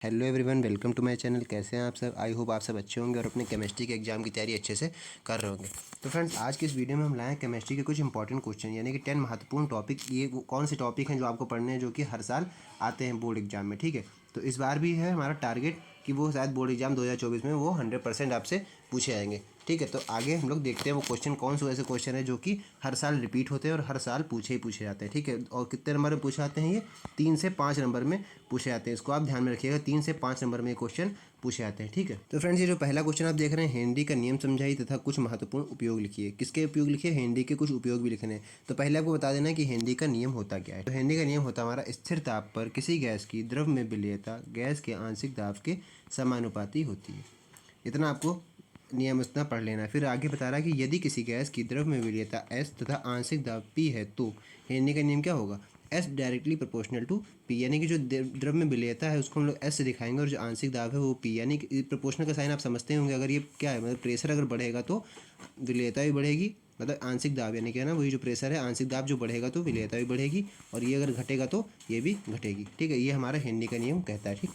Hello everyone, welcome to my channel. कैसे हैं आप सब? आई होप आप सब अच्छे होंगे और अपने केमिस्ट्री के एग्जाम की तैयारी अच्छे से कर रहे होंगे। तो फ्रेंड्स, आज की इस वीडियो में हम लाए हैं केमिस्ट्री के कुछ इंपॉर्टेंट क्वेश्चन, यानी कि 10 महत्वपूर्ण टॉपिक। ये कौन से टॉपिक हैं जो आपको पढ़ने हैं, जो कि हर साल आते हैं बोर्ड एग्जाम में। ठीक है, तो इस बार भी है हमारा टारगेट कि वो शायद बोर्ड एग्जाम 2024 में वो 100% आपसे पूछे जाएंगे। ठीक है, तो आगे हम लोग देखते हैं वो क्वेश्चन कौन से ऐसे क्वेश्चन है जो कि हर साल रिपीट होते हैं और हर साल पूछे ही पूछे जाते हैं। ठीक है, और कितने नंबर में पूछे जाते हैं? ये 3 से 5 नंबर में पूछे जाते हैं। इसको आप ध्यान में रखिएगा, 3 से 5 नंबर में क्वेश्चन पूछे जाते हैं। ठीक है, तो फ्रेंड्स, ये जो पहला क्वेश्चन आप देख रहे हैं, हेनरी का नियम समझाइए तथा कुछ महत्वपूर्ण उपयोग लिखिए। किसके उपयोग लिखिए? हेनरी के कुछ उपयोग भी लिखने हैं। तो पहले आपको बता देना है कि हेनरी का नियम होता क्या है। तो हेनरी का नियम होता है हमारा, स्थिर ताप पर किसी गैस की द्रव में विलेयता गैस के आंशिक दाब के समानुपाती होती है। इतना आपको नियम इतना पढ़ लेना है। फिर आगे बता रहा है कि यदि किसी गैस की द्रव में विलेयता S तथा आंशिक दाब P है तो हेनरी का नियम क्या होगा? S directly proportional to P, यानी कि जो द्रव में विलेयता है उसको हम लोग S से दिखाएंगे और जो आंशिक दाब है वो P, यानी कि प्रोपोर्शनल का साइन आप समझते होंगे। अगर ये क्या है, मतलब प्रेशर अगर बढ़ेगा तो विलेयता भी बढ़ेगी, मतलब आंशिक दाब, यानी कि ना वही जो प्रेशर है, आंशिक दाब जो बढ़ेगा तो विलेयता भी बढ़ेगी, और ये अगर घटेगा तो ये भी घटेगी। ठीक है, ये हमारा हेनरी का नियम कहता है। ठीक,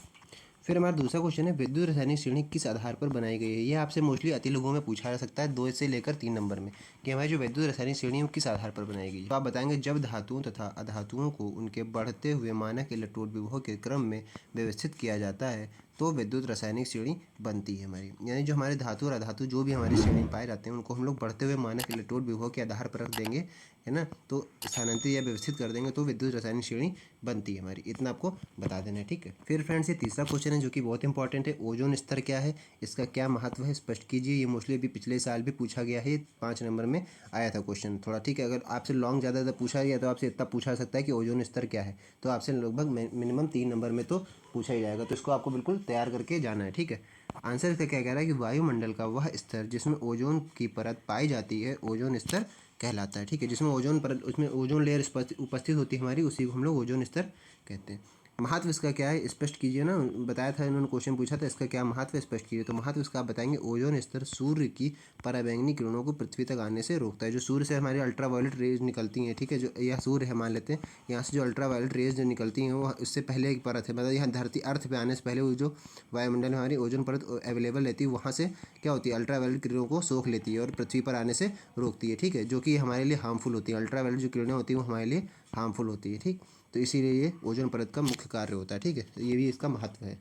फिर हमारा दूसरा क्वेश्चन है, विद्युत रासायनिक श्रेणी किस आधार पर बनाई गई है? ये आपसे मोस्टली अति लघुओं में पूछा जा सकता है, 2 से लेकर 3 नंबर में, कि हमारी जो विद्युत रासायनिक श्रेणी है वो किस आधार पर बनाई गई है। तो आप बताएंगे, जब धातुओं तथा अधातुओं को उनके बढ़ते हुए मानक इलेक्ट्रोड विभव के क्रम में व्यवस्थित किया जाता है तो विद्युत रासायनिक श्रेणी बनती है हमारी। यानी जो हमारे धातु और अधातु जो भी हमारी श्रेणी में पाए जाते हैं उनको हम लोग बढ़ते हुए मानक इलेक्ट्रोड विभव के आधार पर रख देंगे, है ना, तो स्थानांतरित या व्यवस्थित कर देंगे तो विद्युत रासायनिक श्रेणी बनती है हमारी। इतना आपको बता देना है। ठीक है, फिर फ्रेंड्स, ये तीसरा क्वेश्चन है जो कि बहुत इंपॉर्टेंट है। ओजोन स्तर क्या है, इसका क्या महत्व है, स्पष्ट कीजिए। ये मोस्टली अभी पिछले साल भी पूछा गया है, 5 नंबर में आया था क्वेश्चन थोड़ा। ठीक है, अगर आपसे लॉन्ग ज़्यादा पूछा गया तो आपसे इतना पूछा सकता है कि ओजोन स्तर क्या है, तो आपसे लगभग मिनिमम 3 नंबर में तो पूछा ही जाएगा। तो इसको आपको बिल्कुल तैयार करके जाना है। ठीक है, आंसर इसका क्या कह रहा है कि वायुमंडल का वह स्तर जिसमें ओजोन की परत पाई जाती है ओजोन स्तर कहलाता है। ठीक है, जिसमें ओजोन परत, उसमें ओजोन लेयर उपस्थित होती है हमारी, उसी को हम लोग ओजोन स्तर कहते हैं। महत्व इसका क्या है, स्पष्ट कीजिए ना। बताया था, इन्होंने क्वेश्चन पूछा था इसका क्या महत्व है, स्पष्ट कीजिए। तो महत्व इसका आप बताएंगे, ओजोन स्तर सूर्य की पराबैंगनी किरणों को पृथ्वी तक आने से रोकता है। जो सूर्य से हमारी अल्ट्रावायलेट रेज निकलती हैं, ठीक है, जो यह सूर्य है मान लेते हैं, यहाँ से जो अल्ट्रावायलेट रेज जो निकलती हैं वो उससे पहले एक परत है, मतलब यहाँ धरती अर्थ पे आने से पहले वो जो वायुमंडल में हमारी ओजोन परत अवेलेबल रहती है, वहाँ से क्या होती है, अल्ट्रावायलेट किरणों को सोख लेती है और पृथ्वी पर आने से रोकती है। ठीक है, जो कि हमारे लिए हार्मफुल होती है। अल्ट्रावायलेट जो किरणें होती है वो हमारे लिए हार्मफुल होती है। ठीक, तो इसीलिए ये ओजोन परत का मुख्य कार्य होता है। ठीक है, तो ये भी इसका महत्व है,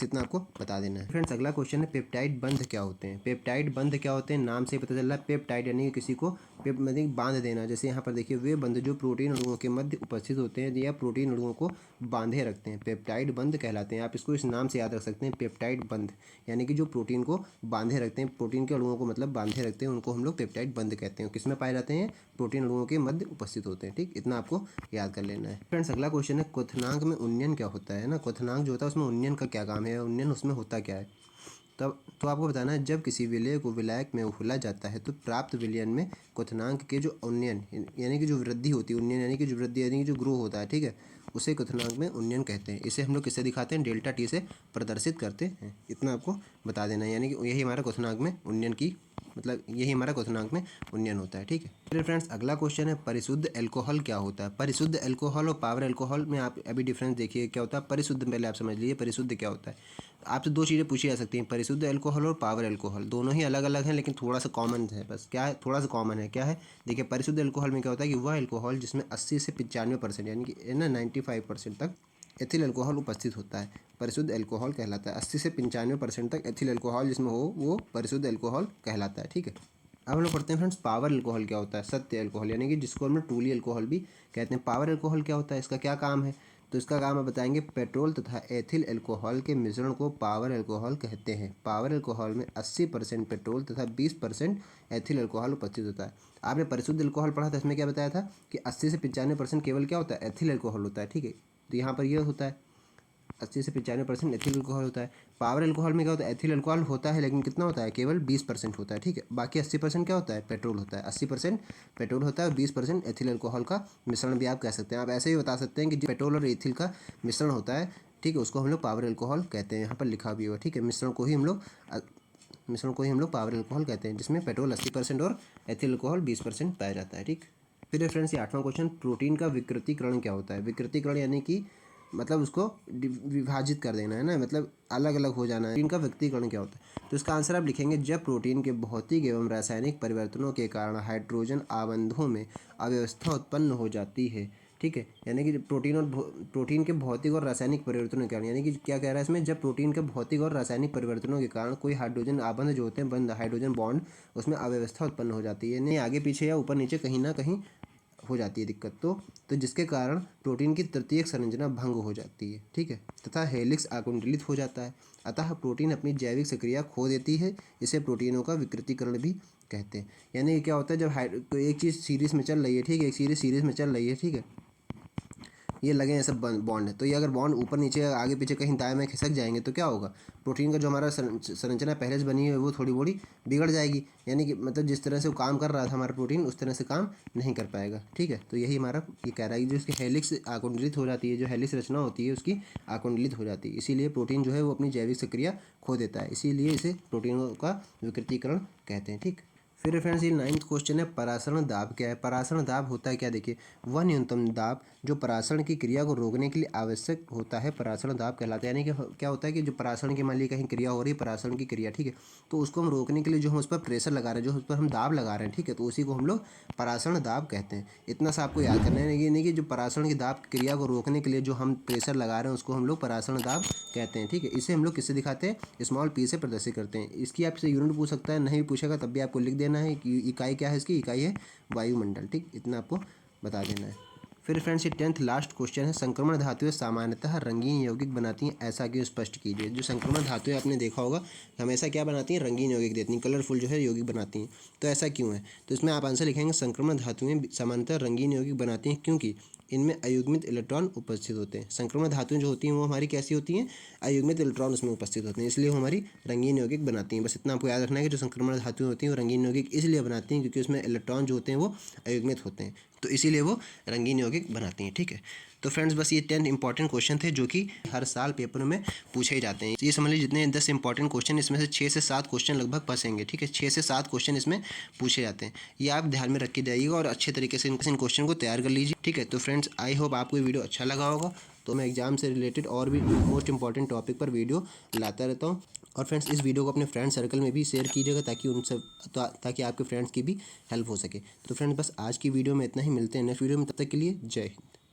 इतना आपको बता देना है। फ्रेंड्स, अगला क्वेश्चन है, पेप्टाइड बंध क्या होते हैं? पेप्टाइड बंध क्या होते हैं? नाम से ही पता चल रहा है, पेप्टाइड यानी कि किसी को पेप मतलब बांध देना। जैसे यहाँ पर देखिए, वे बंध जो प्रोटीन अणुओं के मध्य उपस्थित होते हैं या प्रोटीन अणुओं को बांधे रखते हैं, पेप्टाइड बंध कहलाते हैं। आप इसको इस नाम से याद रख सकते हैं, पेप्टाइड बंध, यानी कि जो प्रोटीन को बांधे रखते हैं, प्रोटीन के अणुओं को मतलब बांधे रखते हैं, उनको हम लोग पेप्टाइड बंध कहते हैं। किसमें पाए जाते हैं? प्रोटीन अणुओं के मध्य उपस्थित होते हैं। ठीक, इतना आपको याद कर लेना है। फ्रेंड्स, अगला क्वेश्चन है, क्वथनांक में उन्नयन क्या होता है ना? क्वथनांक जो होता है उसमें उन्नयन का क्या काम है, उन्नयन उसमें होता क्या है? तब तो आपको बताना है, जब किसी विलय को विलायक में घोला जाता है तो प्राप्त विलयन में क्वथनांक के जो उन्नयन यानी कि जो वृद्धि होती है, उन्नयन यानी कि जो वृद्धि यानी कि जो ग्रो होता है, ठीक है, उसे क्वथनांक में उन्नयन कहते हैं। इसे हम लोग किससे दिखाते हैं? डेल्टा टी से प्रदर्शित करते हैं। इतना आपको बता देना है, यानी कि यही हमारा क्वथनांक में उन्नयन की, मतलब यही हमारा क्वथनांक में उन्नयन होता है। ठीक है, फिर फ्रेंड्स, अगला क्वेश्चन है, परिशुद्ध एल्कोहल क्या होता है? परिशुद्ध एल्कोहल और पावर एल्कोहल में आप अभी डिफरेंस देखिए क्या होता है। परिशुद्ध पहले आप समझ लीजिए, परिशुद्ध क्या होता है। आपसे 2 चीज़ें पूछी जा सकती हैं, परिशुद्ध एल्कोहल और पावर एल्कोहल। दोनों ही अलग अलग हैं लेकिन थोड़ा सा कॉमन है, बस क्या है, थोड़ा सा कॉमन है। क्या है? देखिए, परिशुद्ध एल्कोहल में क्या होता है कि वह एल्कोहल जिसमें 80 से 95% यानी कि ना 95% तक एथिल एल्कोहल उपस्थित होता है, परिशुद्ध एल्कोहल कहलाता है। 80 से 95% तक एथिल एल्कोहल जिसमें हो वो परिशुद्ध एल्कोहल कहलाता है। ठीक है, अब हम लोग पढ़ते हैं फ्रेंड्स, पावर एल्कोहल क्या होता है? सत्य एल्कोहल, यानी कि जिसको हम लोग ट्रूली एल्कोहल भी कहते हैं। पावर एल्कोहल क्या होता है, इसका क्या काम है? तो इसका काम आप बताएंगे, पेट्रोल तथा एथिल एल्कोहल के मिश्रण को पावर एल्कोहल कहते हैं। पावर एल्कोहल में 80% पेट्रोल तथा 20% एथिल एल्कोहल उपस्थित होता है। आपने परिशुद्ध एल्कोहल पढ़ा था, इसमें क्या बताया था कि 80 से 95% केवल क्या होता है? एथिल एल्कोहल होता है। ठीक है, तो यहाँ पर यह होता है 80 से 95% एथिल एल्कोहल होता है। पावर एल्कोहल में क्या होता है? एथिल एल्कोहल होता है लेकिन कितना होता है? केवल 20% होता है। ठीक है, बाकी 80% क्या होता है? पेट्रोल होता है। 80% पेट्रोल होता है और 20% एथिल एल्कोहल का मिश्रण भी आप कह सकते हैं। आप ऐसे ही बता सकते हैं कि जो पेट्रोल और एथिल का मिश्रण होता है, ठीक है, उसको हम लोग पावर एल्कोहल कहते हैं। यहाँ पर लिखा भी हुआ, ठीक है, मिश्रण को ही हम लोग पावर एल्कोहल कहते हैं, जिसमें पेट्रोल 80% और एथिल एल्कोहल 20% पाया जाता है। ठीक, फिर फ्रेंड्स, ये 8वां क्वेश्चन, प्रोटीन का विकृतीकरण क्या होता है? विकृतीकरण यानी कि मतलब उसको विभाजित कर देना है ना, मतलब अलग अलग हो जाना है। इनका व्यक्तिकरण क्या होता है? तो इसका आंसर आप लिखेंगे जब प्रोटीन के भौतिक एवं रासायनिक परिवर्तनों के कारण हाइड्रोजन आबंधों में अव्यवस्था उत्पन्न हो जाती है। ठीक है, यानी कि प्रोटीन के भौतिक और रासायनिक परिवर्तनों के कारण, यानी कि क्या कह रहा है इसमें, जब प्रोटीन के भौतिक और रासायनिक परिवर्तनों के कारण कोई हाइड्रोजन आबंध जो होते हैं, बंद हाइड्रोजन बॉन्ड, उसमें अव्यवस्था उत्पन्न हो जाती है, यानी आगे पीछे या ऊपर नीचे कहीं ना कहीं हो जाती है दिक्कत। तो जिसके कारण प्रोटीन की तृतीयक संरचना भंग हो जाती है। ठीक है, तथा हेलिक्स आकुंडलित हो जाता है। अतः प्रोटीन अपनी जैविक सक्रिया खो देती है। इसे प्रोटीनों का विकृतीकरण भी कहते हैं। यानी क्या होता है, जब तो एक चीज़ सीरीज में चल रही है, ठीक है, एक सीरीज में चल रही है, ठीक है, ये लगे हैं सब बॉन्ड है, तो ये अगर बॉन्ड ऊपर नीचे आगे पीछे कहीं दाएं में खिसक जाएंगे तो क्या होगा, प्रोटीन का जो हमारा संरचना पहले से बनी है वो थोड़ी बड़ी बिगड़ जाएगी। यानी कि मतलब जिस तरह से वो काम कर रहा था हमारा प्रोटीन, उस तरह से काम नहीं कर पाएगा। ठीक है, तो यही हमारा ये कह रहा है कि जो उसकी हेलिक्स आकुंडलित हो जाती है, जो हेलिक्स रचना होती है उसकी आकुंडलित हो जाती है, इसीलिए प्रोटीन जो है वो अपनी जैविक सक्रिया खो देता है, इसीलिए इसे प्रोटीनों का विकृतीकरण कहते हैं। ठीक, फिर फ्रेंड्स ये 9th क्वेश्चन है, परासरण दाब क्या है? परासरण दाब होता है क्या, देखिए, वह न्यूनतम दाब जो परासरण की क्रिया को रोकने के लिए आवश्यक होता है, परासरण दाब कहलाता है। यानी कि क्या होता है कि जो परासरण की मान ली कहीं क्रिया हो रही है, परासरण की क्रिया, ठीक है, तो उसको हम रोकने के लिए जो हम उस पर प्रेशर लगा रहे हैं, जो उस पर हम दाब लगा रहे हैं, ठीक है, तो उसी को हम लोग परासरण दाब कहते हैं। इतना सा आपको याद करना है, नहीं कि जो परासरण की दाब क्रिया को रोकने के लिए जो हम प्रेशर लगा रहे हैं उसको हम लोग परासरण दाब कहते हैं। ठीक है, इसे हम लोग किससे दिखाते हैं, स्मॉल पी से प्रदर्शित करते हैं। इसकी आपसे यूनिट पूछ सकता है, नहीं पूछेगा तब भी आपको लिख देना है कि इकाई क्या है इसकी, इकाई है वायुमंडल। ठीक, इतना आपको बता देना है। फिर फ्रेंड्स ये 10th लास्ट क्वेश्चन है, संक्रमण धातुएं सामान्यतः रंगीन यौगिक बनाती हैं, ऐसा क्यों, स्पष्ट कीजिए। जो संक्रमण धातुएं आपने देखा होगा हमेशा क्या बनाती हैं, रंगीन यौगिक देती हैं, कलरफुल जो है यौगिक बनाती हैं, तो ऐसा क्यों है? तो इसमें आप आंसर लिखेंगे संक्रमण धातुएं सामान्यतः रंगीन यौगिक बनाती हैं क्योंकि इनमें अयुग्मित इलेक्ट्रॉन उपस्थित होते हैं। संक्रमण धातुएं जो होती हैं वो हमारी कैसी होती हैं, अयुग्मित इलेक्ट्रॉन उसमें उपस्थित होते हैं, इसलिए वो हमारी रंगीन यौगिक बनाती हैं। बस इतना आपको याद रखना है कि जो संक्रमण धातुएं होती हैं वो रंगीन यौगिक इसलिए बनाती हैं क्योंकि उसमें इलेक्ट्रॉन जो होते हैं वो अयुग्मित होते हैं, तो इसीलिए वो रंगीन यौगिक बनाती हैं। ठीक है, तो फ्रेंड्स बस ये 10 इंपॉर्टेंट क्वेश्चन थे जो कि हर साल पेपर में पूछे ही जाते हैं। ये समझ लीजिए जितने 10 इंपॉर्टेंट क्वेश्चन, इसमें से 6 से 7 क्वेश्चन लगभग फंसेंगे। ठीक है, 6 से 7 क्वेश्चन इसमें पूछे जाते हैं, ये आप ध्यान में रख के जाइएगा और अच्छे तरीके से इन क्वेश्चन को तैयार कर लीजिए। ठीक है, तो फ्रेंड्स आई होप आपको ये वीडियो अच्छा लगा होगा। तो मैं एग्जाम से रिलेटेड और भी मोस्ट इंपॉर्टेंट टॉपिक पर वीडियो लाता रहता हूँ। और फ्रेंड्स इस वीडियो को अपने फ्रेंड सर्कल में भी शेयर कीजिएगा ताकि उन सब ताकि आपके फ्रेंड्स की भी हेल्प हो सके। तो फ्रेंड्स बस आज की वीडियो में इतना ही, मिलते हैं नेक्स्ट वीडियो में, तब तक के लिए जय हिंद।